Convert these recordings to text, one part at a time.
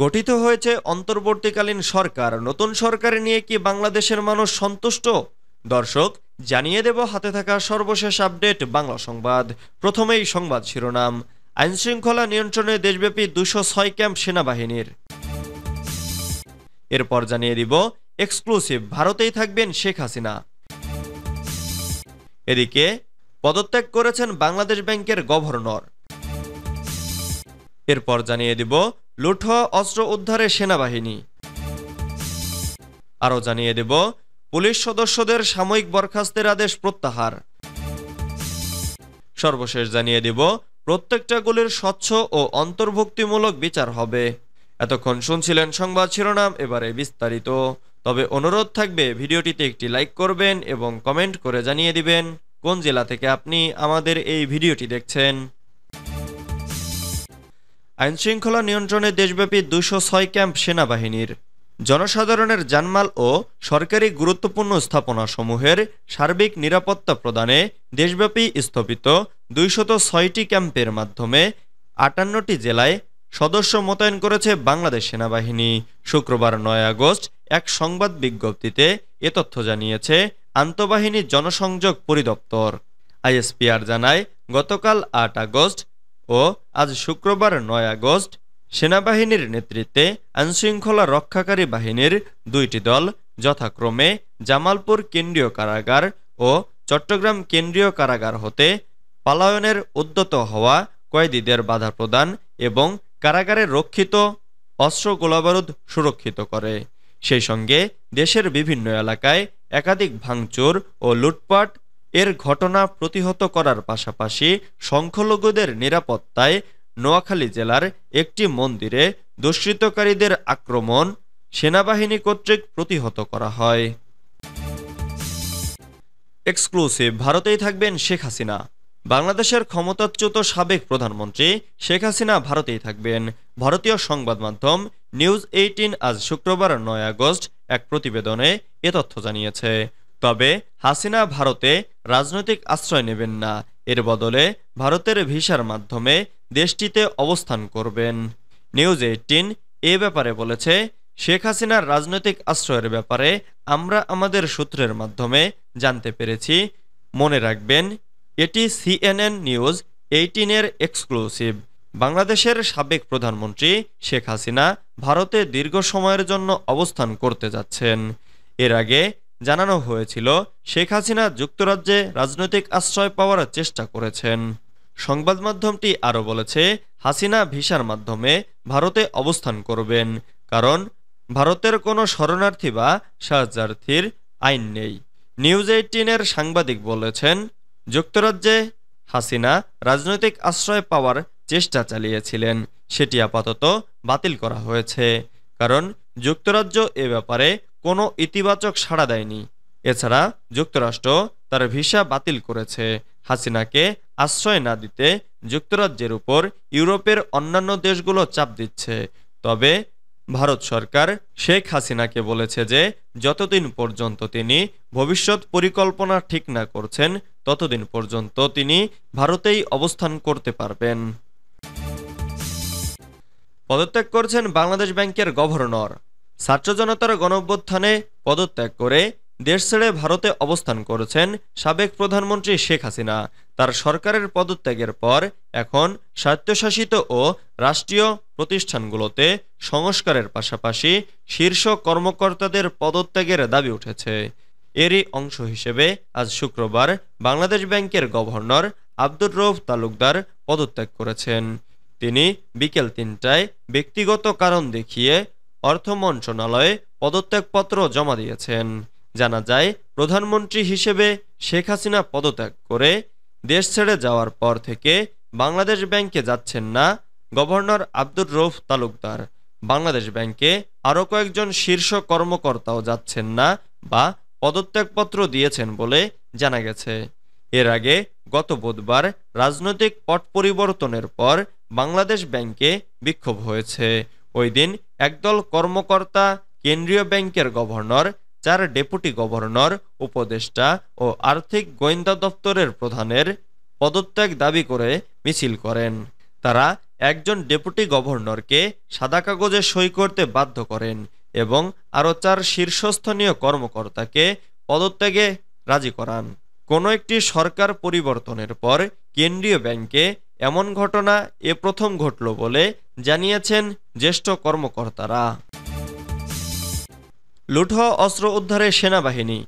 গঠিত হয়েছে অন্তর্বর্তীকালীন সরকার। নতুন সরকার নিয়ে কি বাংলাদেশের মানুষ সন্তুষ্ট? দর্শক, জানিয়ে দেব হাতে থাকা সর্বশেষ আপডেট বাংলা সংবাদ। প্রথমেই সংবাদ শিরোনাম। আইনশৃঙ্খলা নিয়ন্ত্রণে দেশব্যাপী ২০৬ ক্যাম্প সেনাবাহিনীর। এরপর জানিয়ে দিব এক্সক্লুসিভ, ভারতেই থাকবেন শেখ হাসিনা। এদিকে পদত্যাগ করেছেন বাংলাদেশ ব্যাংকের গভর্নর। এরপর জানিয়ে দিব লুট হওয়া অস্ত্র উদ্ধারে সেনাবাহিনী। আরও জানিয়ে দেব পুলিশ সদস্যদের সাময়িক বরখাস্তের আদেশ প্রত্যাহার। সর্বশেষ জানিয়ে দিব প্রত্যেকটা গুলির স্বচ্ছ ও অন্তর্ভুক্তিমূলক বিচার হবে। এতক্ষণ শুনছিলেন সংবাদ শিরোনাম, এবারে বিস্তারিত। তবে অনুরোধ থাকবে ভিডিওটিতে একটি লাইক করবেন এবং কমেন্ট করে জানিয়ে দিবেন কোন জেলা থেকে আপনি আমাদের এই ভিডিওটি দেখছেন। আইনশৃঙ্খলা নিয়ন্ত্রণে দেশব্যাপী ২০৬ ক্যাম্প সেনাবাহিনীর। জনসাধারণের জানমাল ও সরকারি গুরুত্বপূর্ণ স্থাপনাসমূহের সার্বিক নিরাপত্তা প্রদানে দেশব্যাপী স্থপিত ২০৬টি ক্যাম্পের মাধ্যমে ৫৮টি জেলায় সদস্য মোতায়েন করেছে বাংলাদেশ সেনাবাহিনী। শুক্রবার ৯ আগস্ট এক সংবাদ বিজ্ঞপ্তিতে এ তথ্য জানিয়েছে আন্তঃবাহিনী জনসংযোগ পরিদপ্তর। আইএসপিআর জানায়, গতকাল ৮ আগস্ট ও আজ শুক্রবার ৯ আগস্ট সেনাবাহিনীর নেতৃত্বে আইনশৃঙ্খলা রক্ষাকারী বাহিনীর ২টি দল যথাক্রমে জামালপুর কেন্দ্রীয় কারাগার ও চট্টগ্রাম কেন্দ্রীয় কারাগার হতে পলায়নের উদ্যত হওয়া কয়েদিদের বাধা প্রদান এবং কারাগারে রক্ষিত অস্ত্র গোলাবারুদ সুরক্ষিত করে। সেই সঙ্গে দেশের বিভিন্ন এলাকায় একাধিক ভাঙচুর ও লুটপাট এর ঘটনা প্রতিহত করার পাশাপাশি সংখ্যালঘুদের নিরাপত্তায় নোয়াখালী জেলার একটি মন্দিরে দুষ্কৃতকারীদের আক্রমণ সেনাবাহিনী কর্তৃক প্রতিহত করা হয়। এক্সক্লুসিভ, ভারতেই থাকবেন শেখ হাসিনা। বাংলাদেশের ক্ষমতাচ্যুত সাবেক প্রধানমন্ত্রী শেখ হাসিনা ভারতেই থাকবেন। ভারতীয় সংবাদ মাধ্যম নিউজ ১৮ আজ শুক্রবার ৯ আগস্ট এক প্রতিবেদনে এ তথ্য জানিয়েছে। তবে হাসিনা ভারতে রাজনৈতিক আশ্রয় নেবেন না, এর বদলে ভারতের ভিসার মাধ্যমে দেশটিতে অবস্থান করবেন। নিউজ ১৮ এ ব্যাপারে বলেছে, শেখ হাসিনার রাজনৈতিক আশ্রয়ের ব্যাপারে আমরা আমাদের সূত্রের মাধ্যমে জানতে পেরেছি। মনে রাখবেন, এটি সিএনএন নিউজ ১৮ এর এক্সক্লুসিভ। বাংলাদেশের সাবেক প্রধানমন্ত্রী শেখ হাসিনা ভারতে দীর্ঘ সময়ের জন্য অবস্থান করতে যাচ্ছেন। এর আগে জানানো হয়েছিল শেখ হাসিনা যুক্তরাজ্যে রাজনৈতিক আশ্রয় পাওয়ার চেষ্টা করেছেন। সংবাদ মাধ্যমটি আরও বলেছে, হাসিনা ভিসার মাধ্যমে ভারতে অবস্থান করবেন, কারণ ভারতের কোনো শরণার্থী বা সাহায্যার্থীর আইন নেই। নিউজ ১৮ এর সাংবাদিক বলেছেন, যুক্তরাজ্যে হাসিনা রাজনৈতিক আশ্রয় পাওয়ার চেষ্টা চালিয়েছিলেন, সেটি আপাতত বাতিল করা হয়েছে, কারণ যুক্তরাজ্য এ ব্যাপারে কোনো ইতিবাচক সাড়া দেয়নি। এছাড়া যুক্তরাষ্ট্র তার ভিসা বাতিল করেছে। হাসিনাকে আশ্রয় না দিতে যুক্তরাজ্যের উপর ইউরোপের অন্যান্য দেশগুলো চাপ দিচ্ছে। তবে ভারত সরকার শেখ হাসিনাকে বলেছে যে যতদিন পর্যন্ত তিনি ভবিষ্যৎ পরিকল্পনা ঠিক না করছেন ততদিন পর্যন্ত তিনি ভারতেই অবস্থান করতে পারবেন। পদত্যাগ করছেন বাংলাদেশ ব্যাংকের গভর্নর। ছাত্র জনতার গণঅভ্যুত্থানে পদত্যাগ করে দেশ ছেড়ে ভারতে অবস্থান করেছেন সাবেক প্রধানমন্ত্রী শেখ হাসিনা। তার সরকারের পদত্যাগের পর এখন স্বায়ত্তশাসিত ও রাষ্ট্রীয় প্রতিষ্ঠানগুলোতে সংস্কারের পাশাপাশি শীর্ষ কর্মকর্তাদের পদত্যাগের দাবি উঠেছে। এরই অংশ হিসেবে আজ শুক্রবার বাংলাদেশ ব্যাংকের গভর্নর আব্দুর রউফ তালুকদার পদত্যাগ করেছেন। তিনি বিকেল ৩টায় ব্যক্তিগত কারণ দেখিয়ে অর্থ মন্ত্রণালয়ে পদত্যাগপত্র জমা দিয়েছেন। জানা যায়, প্রধানমন্ত্রী হিসেবে শেখ হাসিনা পদত্যাগ করে দেশ ছেড়ে যাওয়ার পর থেকে বাংলাদেশ ব্যাংকে যাচ্ছেন না গভর্নর আব্দুর রউফ তালুকদার। বাংলাদেশ ব্যাংকে আরও কয়েকজন শীর্ষ কর্মকর্তাও যাচ্ছেন না বা পদত্যাগপত্র দিয়েছেন বলে জানা গেছে। এর আগে গত বুধবার রাজনৈতিক পট পরিবর্তনের পর বাংলাদেশ ব্যাংকে বিক্ষোভ হয়েছে। ওই দিন একদল কর্মকর্তা কেন্দ্রীয় ব্যাংকের গভর্নর, ৪ ডেপুটি গভর্নর, উপদেষ্টা ও আর্থিক গোয়েন্দা দপ্তরের প্রধানের পদত্যাগ দাবি করে মিছিল করেন। তারা একজন ডেপুটি গভর্নরকে সাদা কাগজে সই করতে বাধ্য করেন এবং আরও 4 শীর্ষস্থানীয় কর্মকর্তাকে পদত্যাগে রাজি করান। কোনো একটি সরকার পরিবর্তনের পর কেন্দ্রীয় ব্যাংকে এমন ঘটনা এ প্রথম ঘটল বলে জানিয়েছেন জ্যেষ্ঠ কর্মকর্তারা। লুট হওয়া অস্ত্র উদ্ধারে সেনাবাহিনী।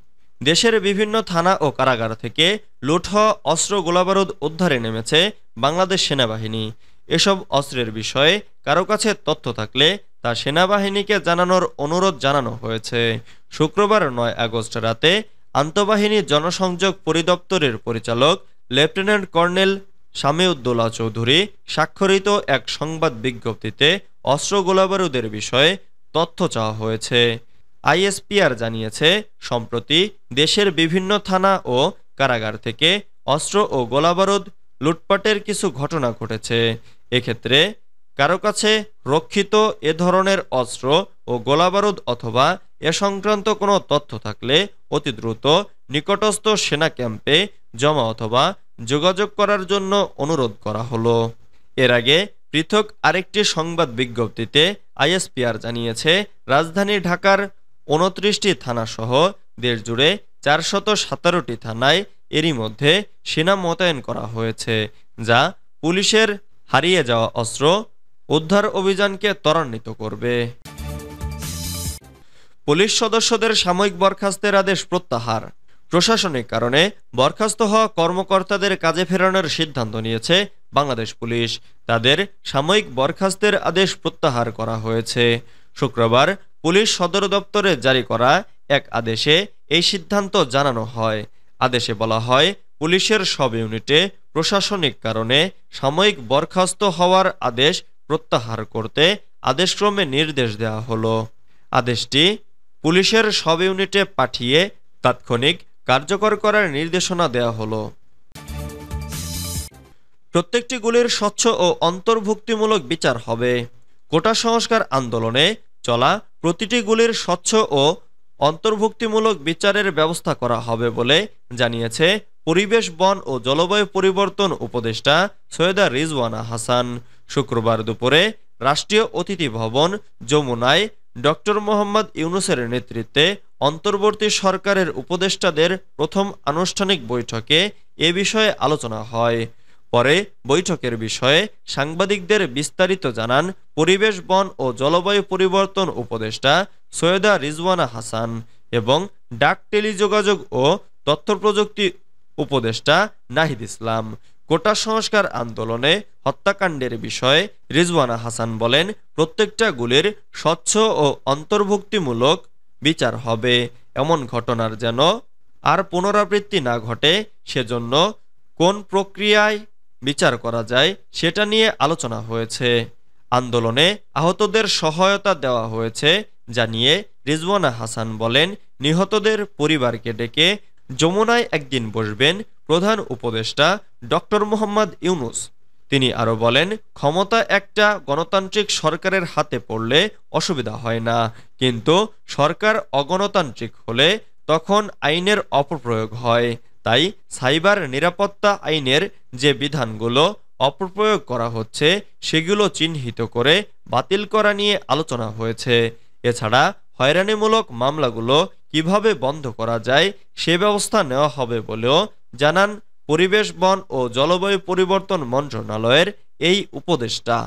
দেশের বিভিন্ন থানা ও কারাগার থেকে লুট হওয়া অস্ত্র গোলাবারুদ উদ্ধারে নেমেছে বাংলাদেশ সেনাবাহিনী। এসব অস্ত্রের বিষয়ে কারো কাছে তথ্য থাকলে তা সেনাবাহিনীকে জানানোর অনুরোধ জানানো হয়েছে। শুক্রবার 9 আগস্ট রাতে আন্তঃবাহিনী জনসংযোগ পরিদপ্তরের পরিচালক লেফটেন্যান্ট কর্নেল শামিউদ্দৌলা চৌধুরী স্বাক্ষরিত এক সংবাদ বিজ্ঞপ্তিতে অস্ত্র গোলাবারুদের বিষয়ে তথ্য চাওয়া হয়েছে। আইএসপিআর জানিয়েছে, সম্প্রতি দেশের বিভিন্ন থানা ও কারাগার থেকে অস্ত্র ও গোলাবারুদ লুটপাটের কিছু ঘটনা ঘটেছে। এক্ষেত্রে কারো কাছে রক্ষিত এ ধরনের অস্ত্র ও গোলাবারুদ অথবা এ সংক্রান্ত কোনো তথ্য থাকলে অতি দ্রুত নিকটস্থ সেনা ক্যাম্পে জমা অথবা যোগাযোগ করার জন্য অনুরোধ করা হলো। এর আগে পৃথক আরেকটি সংবাদ বিজ্ঞপ্তিতে আইএসপিআর জানিয়েছে, রাজধানী ঢাকার 29টি থানাসহ দেশজুড়ে 417টি থানায় এরই মধ্যে সেনা মোতায়েন করা হয়েছে, যা পুলিশের হারিয়ে যাওয়া অস্ত্র উদ্ধার অভিযানকে ত্বরান্বিত করবে। পুলিশ সদস্যদের সাময়িক বরখাস্তের আদেশ প্রত্যাহার। প্রশাসনিক কারণে বরখাস্ত হওয়া কর্মকর্তাদের কাজে ফেরানোর সিদ্ধান্ত নিয়েছে বাংলাদেশ পুলিশ। তাদের সাময়িক বরখাস্তের আদেশ প্রত্যাহার করা হয়েছে। শুক্রবার পুলিশ সদর দপ্তরে জারি করা এক আদেশে এই সিদ্ধান্ত জানানো হয়। আদেশে বলা হয়, পুলিশের সব ইউনিটে প্রশাসনিক কারণে সাময়িক বরখাস্ত হওয়ার আদেশ প্রত্যাহার করতে আদেশক্রমে নির্দেশ দেওয়া হলো। আদেশটি পুলিশের সব ইউনিটে পাঠিয়ে তাৎক্ষণিক কার্যকর করার নির্দেশনা দেওয়া হলো। প্রত্যেকটি গুলির স্বচ্ছ ও অন্তর্ভুক্তিমূলক বিচার হবে। কোটা সংস্কার আন্দোলনে চলা প্রতিটি গুলির স্বচ্ছ ও অন্তর্ভুক্তিমূলক বিচারের ব্যবস্থা করা হবে বলে জানিয়েছে পরিবেশ, বন ও জলবায়ু পরিবর্তন উপদেষ্টা সৈয়দা রিজওয়ানা হাসান। শুক্রবার দুপুরে রাষ্ট্রীয় অতিথি ভবন যমুনায় ডক্টর মোহাম্মদ ইউনূসের নেতৃত্বে অন্তর্বর্তী সরকারের উপদেষ্টাদের প্রথম আনুষ্ঠানিক বৈঠকে এ বিষয়ে আলোচনা হয়। পরে বৈঠকের বিষয়ে সাংবাদিকদের বিস্তারিত জানান পরিবেশ, বন ও জলবায়ু পরিবর্তন উপদেষ্টা সৈয়দা রিজওয়ানা হাসান এবং ডাক, টেলিযোগাযোগ ও তথ্যপ্রযুক্তি উপদেষ্টা নাহিদ ইসলাম। কোটা সংস্কার আন্দোলনে হত্যাকাণ্ডের বিষয়ে রিজওয়ানা হাসান বলেন, প্রত্যেকটা গুলির স্বচ্ছ ও অন্তর্ভুক্তিমূলক বিচার হবে। এমন ঘটনার যেন আর পুনরাবৃত্তি না ঘটে, সেজন্য কোন প্রক্রিয়ায় বিচার করা যায় সেটা নিয়ে আলোচনা হয়েছে। আন্দোলনে আহতদের সহায়তা দেওয়া হয়েছে জানিয়ে রিজওয়ানা হাসান বলেন, নিহতদের পরিবারকে ডেকে যমুনায় একদিন বসবেন প্রধান উপদেষ্টা ডক্টর মোহাম্মদ ইউনূস। তিনি আরও বলেন, ক্ষমতা একটা গণতান্ত্রিক সরকারের হাতে পড়লে অসুবিধা হয় না, কিন্তু সরকার অগণতান্ত্রিক হলে তখন আইনের অপপ্রয়োগ হয়। তাই সাইবার নিরাপত্তা আইনের যে বিধানগুলো অপপ্রয়োগ করা হচ্ছে সেগুলো চিহ্নিত করে বাতিল করা নিয়ে আলোচনা হয়েছে। এছাড়া হয়রানিমূলক মামলাগুলো কিভাবে বন্ধ করা যায় সে ব্যবস্থা নেওয়া হবে বলেও জানান পরিবেশ, বন ও জলবায়ু পরিবর্তন মন্ত্রণালয়ের এই উপদেষ্টা।